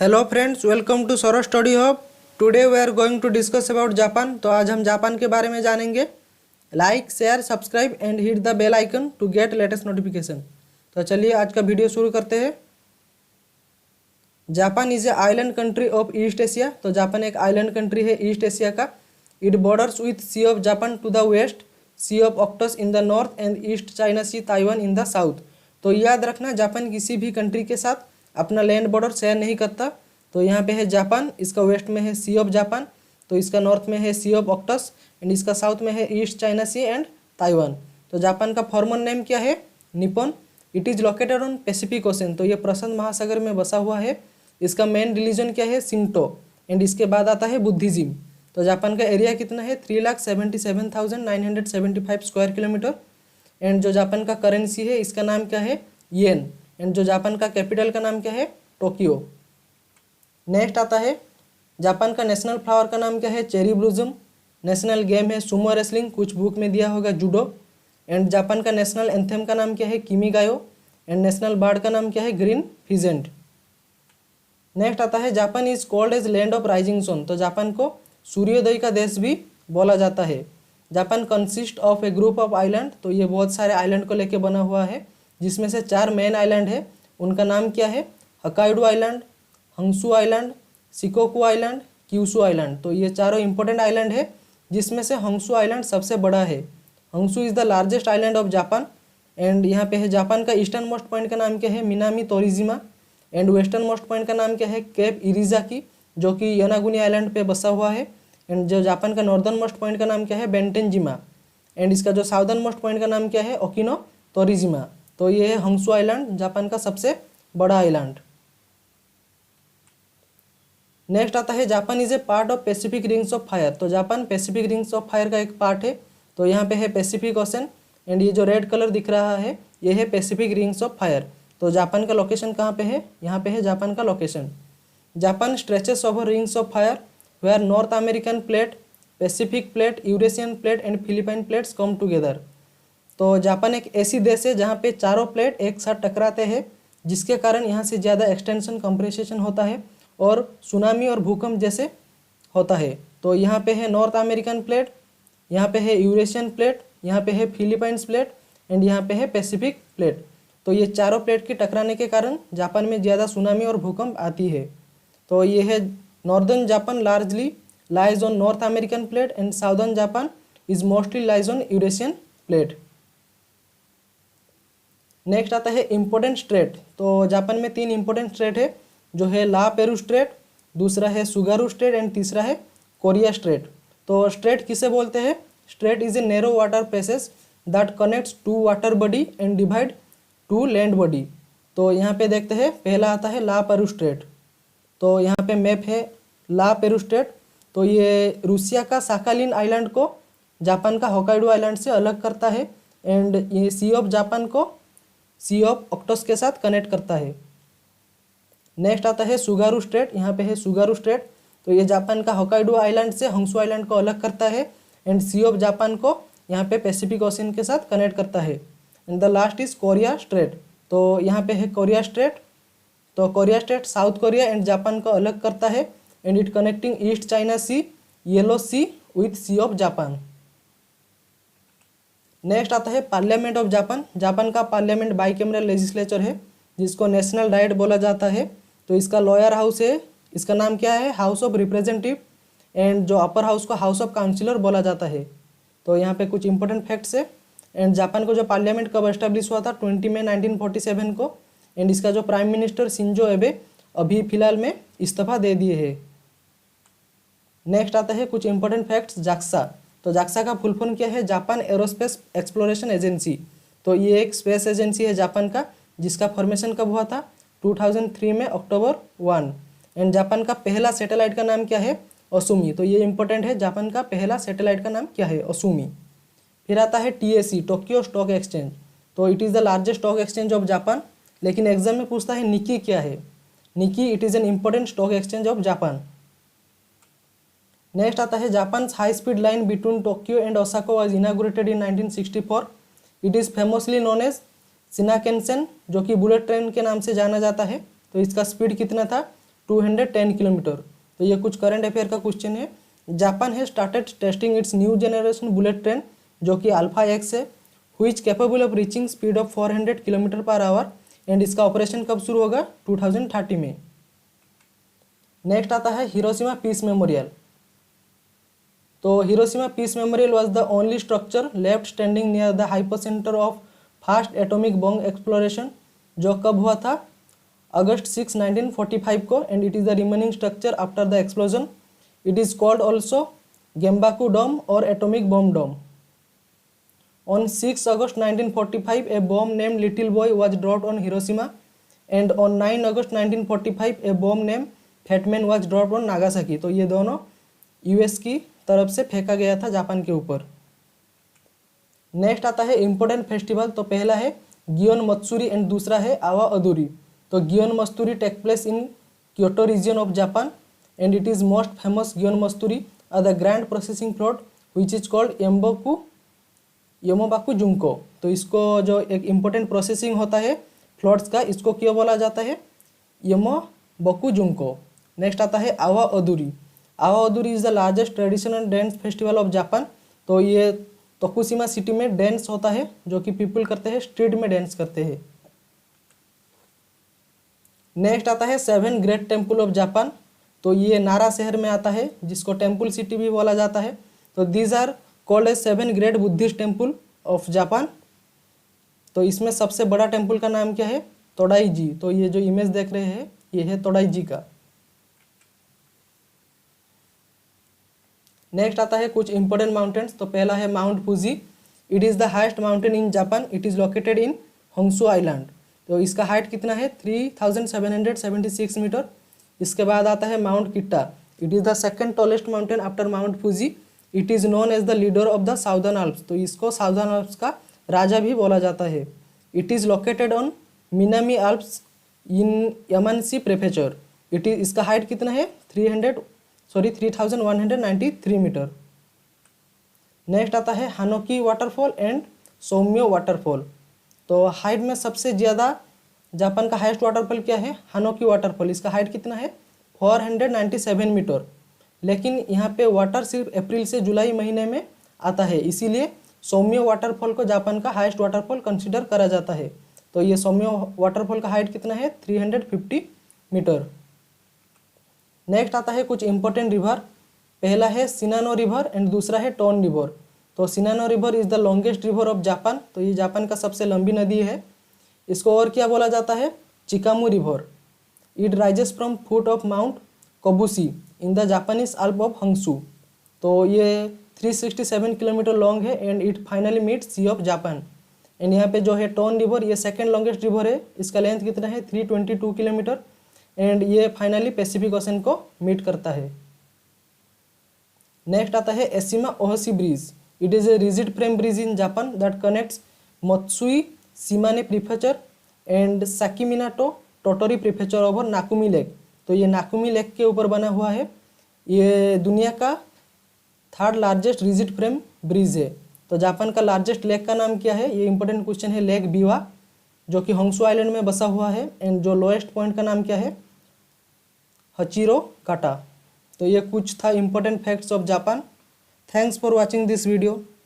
Hello friends, welcome to Saurabh study hub. Today we are going to discuss about Japan. तो आज हम Japan के बारे में जानेंगे। Like, share, subscribe and hit the bell icon to get latest notification. तो चलिए आज का वीडियो शुरू करते हैं। Japan is a island country of East Asia. तो जापान एक आइलैंड कंट्री है ईस्ट एशिया का। It borders with Sea of Japan to the west, C of Okhotsk in the north and East China Sea Taiwan in the south. तो याद रखना, Japan किसी भी country के साथ अपना लैंड बॉर्डर शेयर नहीं करता। तो यहाँ पे है जापान, इसका वेस्ट में है सी ऑफ जापान, तो इसका नॉर्थ में है सी ऑफ ऑक्टस एंड इसका साउथ में है East China Sea and Taiwan. तो जापान का फॉर्मल नेम क्या है? Nippon. It is located on Pacific Ocean. तो ये प्रशांत महासागर में बसा हुआ है। इसका मेन रिलीजन क्या है? शिंटो। एंड इसके बाद आता है बुद्धिज्म। तो जापान का एरिया कितना है? 3,77,975 स्क्वायर किलोमीटर। एंड जो जापान का करेंसी है इसका नाम क्या है? येन। एंड जो जापान का कैपिटल का नाम क्या है? टोक्यो। नेक्स्ट आता है जापान का नेशनल फ्लावर का नाम क्या है? चेरी ब्लूजम। नेशनल गेम है सुमो रेसलिंग, कुछ बुक में दिया होगा जूडो। एंड जापान का नेशनल एंथेम का नाम क्या है? किमीगायो। एंड नेशनल बर्ड का नाम क्या है? Green pheasant. नेक्स्ट आता है Japan is called as land of rising sun. तो जापान को सूर्योदय का देश भी बोला जाता है। Japan consist of A group of island. तो ये बहुत सारे आइलैंड को लेके बना हुआ है, जिसमें से 4 मेन आइलैंड है। उनका नाम क्या है? Hokkaido island, Honshu island, Shikoku island, Kyushu island. तो ये चारों इंपॉर्टेंट आइलैंड है, जिसमें से हंसू आइलैंड सबसे बड़ा है। Honshu is the largest island of Japan. And यहाँ पे है जापान का ईस्टर्न मोस्ट पॉइंट का नाम क्या है? Minami Torishima. And westernmost point का नाम क्या है? केप इरिजाकी, जो कि यनागुनी आइलैंड पे बसा हुआ है। एंड जो जापान का नॉर्दर्न मोस्ट पॉइंट का नाम क्या है? बेंटेनजिमा। एंड इसका जो साउदर्न मोस्ट पॉइंट का नाम क्या है? ओकिनो तोरिजिमा। तो ये है हंसू आइलैंड, जापान का सबसे बड़ा आइलैंड। नेक्स्ट आता है Japan is a part of Pacific rings of fire. तो Japan Pacific rings of fire का एक पार्ट है। तो यहाँ पे है पैसिफिक ओशन। एंड ये जो रेड कलर दिख रहा है ये है पैसिफिक रिंग्स ऑफ फायर। तो जापान का लोकेशन कहाँ पे है? यहाँ पे है जापान का location. Japan stretches over rings of fire where North American plate, Pacific plate, Eurasian plate and Philippine plates come together. तो जापान एक ऐसी देश है जहाँ पे चारों प्लेट एक साथ टकराते हैं, जिसके कारण यहाँ से ज़्यादा एक्सटेंशन कंप्रेसेशन होता है और सुनामी और भूकंप जैसे होता है। तो यहाँ पे है नॉर्थ अमेरिकन प्लेट, यहाँ पे है यूरेशियन प्लेट, यहाँ पे है फिलीपाइंस प्लेट एंड यहाँ पे है पैसिफिक प्लेट। तो ये चारों प्लेट के टकराने के कारण जापान में ज़्यादा सुनामी और भूकंप आती है। तो ये है northern Japan largely lies on north American plate and southern Japan is mostly lies on Eurasian plate. Next आता है इम्पोर्टेंट स्ट्रेट। तो जापान में 3 इंपॉर्टेंट स्ट्रेट है, जो है ला पेरू स्ट्रेट, दूसरा है सुगारू स्ट्रेट एंड तीसरा है कोरिया स्ट्रेट। तो स्ट्रेट किसे बोलते हैं? Straight is a narrow water passage that connects 2 water body and divide 2 land body. तो यहाँ पे देखते हैं, पहला आता है ला पेरू स्ट्रेट। तो यहाँ पे मैप है ला पेरू स्ट्रेट। तो ये रूसिया का साकालिन आइलैंड को जापान का होकाइडो आइलैंड से अलग करता है। एंड ये सी ऑफ जापान को सी ऑफ ऑक्टस के साथ कनेक्ट करता है। नेक्स्ट आता है सुगारू स्ट्रेट। यहाँ पे है सुगारू स्ट्रेट। तो ये जापान का होकाइडो आइलैंड से हंसू आइलैंड को अलग करता है। एंड सी ऑफ जापान को यहाँ पे पैसिफिक ओशन के साथ कनेक्ट करता है। And the last is Korea Strait. तो यहाँ पे है कोरिया स्ट्रेट। तो Korea Strait South Korea and Japan को अलग करता है। And it connecting East China Sea, Yellow Sea with Sea of Japan. Next आता है पार्लियामेंट ऑफ जापान। जापान का पार्लियामेंट बाइकैमरल लेजिस्लेचर है, जिसको नेशनल डाइट बोला जाता है। तो इसका लोअर हाउस है, इसका नाम क्या है? House of representative. एंड जो अपर हाउस को हाउस ऑफ काउंसिलर बोला जाता है। तो यहाँ पे कुछ इंपॉर्टेंट फैक्ट्स है। एंड जापान को जो पार्लियामेंट कब एस्टेब्लिश हुआ था? 20 मई 1947 को। एंड इसका जो प्राइम मिनिस्टर शिंजो एबे अभी फिलहाल में इस्तीफा दे दिए है। नेक्स्ट आता है कुछ इंपॉर्टेंट फैक्ट्स जाक्सा। तो जाक्सा का फुल फॉर्म क्या है? Japan aerospace exploration agency. तो ये एक स्पेस एजेंसी है जापान का, जिसका फॉर्मेशन कब हुआ था? 2003 में अक्टूबर 1। एंड जापान का पहला सैटेलाइट का नाम क्या है? ओसुमी। तो ये इंपॉर्टेंट है, जापान का पहला सैटेलाइट का नाम क्या है? ओसुमी। फिर आता है TSE, टोक्यो स्टॉक एक्सचेंज। तो it is the largest stock exchange of Japan. लेकिन एग्जाम में पूछता है निकी क्या है? Nikkei it is an important stock exchange of Japan. Next आता है Japan high speed line between Tokyo and Osaka was inaugurated in 1964। It is famously known as Shinkansen, जो कि बुलेट ट्रेन के नाम से जाना जाता है। तो इसका स्पीड कितना था? 210 किलोमीटर। तो ये कुछ करंट अफेयर का क्वेश्चन है। जापान है started testing its new generation bullet train जो कि अल्फा एक्स है, which capable of reaching speed of 400 kilometre per hour, and इसका ऑपरेशन कब शुरू होगा? 2030 में। नेक्स्ट आता है हिरोशिमा पीस मेमोरियल। तो Hiroshima peace memorial was the only structure left standing near the hypocentre of first atomic bomb exploration, जो कब हुआ था? अगस्त 6, 1945 को, and it is the remaining structure after the explosion. It is called also Genbaku dome और atomic bomb dome. On 6 August 1945, a bomb named Little Boy was dropped on Hiroshima, and on 9 August 1945, a bomb named Fat Man was dropped on Nagasaki। तो ये दोनों US की तरफ से फेंका गया था जापान के ऊपर। नेक्स्ट आता है इम्पोर्टेंट फेस्टिवल। तो पहला है गियोन मत्सुरी एंड दूसरा है आवा अदुरी। तो Gion Matsuri take place in Kyoto region of Japan, and it is most famous Gion Matsuri are the grand processing float which is called Yamaboko Junko. तो इसको जो एक इम्पोर्टेंट प्रोसेसिंग होता है floats का, इसको क्यों बोला जाता है? योमोबाकू जुंको। नेक्स्ट आता है Awa Odori. Awa Odori is the largest traditional dance festival of Japan. तो ये तोकुशिमा सिटी में डांस होता है जो कि पीपल करते हैं, स्ट्रीट में डांस करते हैं। नेक्स्ट आता है 7 ग्रेट टेम्पल ऑफ जापान। तो ये नारा शहर में आता है जिसको टेम्पल सिटी भी बोला जाता है। तो these are called as 7 great Buddhist temple of Japan. तो इसमें सबसे बड़ा टेम्पल का नाम क्या है? तोडाई जी। तो ये जो इमेज देख रहे हैं ये है तोडाई जी का। नेक्स्ट आता है कुछ इंपॉर्टेंट माउंटेन्स। तो पहला है Mount Fuji. It is the highest mountain in Japan. It is located in Honshu island. तो इसका हाइट कितना है? 3776 मीटर। इसके बाद आता है Mount Kita. It is the second tallest mountain after Mount Fuji. It is known as the leader of the southern Alps. तो इसको साउदर्न आल्प्स का राजा भी बोला जाता है। It is located on Minami Alps in Yamanashi prefecture. इसका height कितना है? 3193 मीटर। नेक्स्ट आता है Hanoki waterfall and Shomyo waterfall. तो हाइट में सबसे ज़्यादा जापान का हाईएस्ट वाटरफॉल क्या है? Hanoki waterfall. इसका हाइट कितना है? 497 मीटर। लेकिन यहाँ पे वाटर सिर्फ अप्रैल से जुलाई महीने में आता है, इसीलिए सौम्यो वाटरफॉल को जापान का हाईएस्ट वाटरफॉल कंसीडर करा जाता है। तो ये सौम्यो वाटरफॉल का हाइट कितना है? 350 मीटर। नेक्स्ट आता है कुछ इंपॉर्टेंट रिवर। पहला है सिनानो रिवर एंड दूसरा है टोन रिवर। तो Shinano river is the longest river of Japan. तो ये जापान का सबसे लंबी नदी है। इसको और क्या बोला जाता है? Chikuma river. It rises from foot of Mount Kobushi in the Japanese Alp of Honshu. तो ये 367 किलोमीटर लॉन्ग है and it finally meet sea of Japan. And यहाँ पे जो है टोन रिवर, ये सेकेंड लॉन्गेस्ट रिवर है। इसका लेंथ कितना है? 322 किलोमीटर एंड ये फाइनली पैसिफिक ओशन को मीट करता है। नेक्स्ट आता है Eshima Ohashi bridge. It is a rigid frame bridge in Japan that connects Matsue Shimane prefecture and Sakaiminato Tottori prefecture over Nakaumi lake. तो ये नाकुमी लेक के ऊपर बना हुआ है। ये दुनिया का 3rd largest rigid frame bridge है। तो जापान का लार्जेस्ट लेक का नाम क्या है? ये इंपॉर्टेंट क्वेश्चन है। लेक बीवा जो कि होंसू आइलैंड में बसा हुआ है। एंड जो लोएस्ट पॉइंट का नाम क्या है? हचिरो काटा। तो ये कुछ था important facts of Japan. Thanks for watching this video.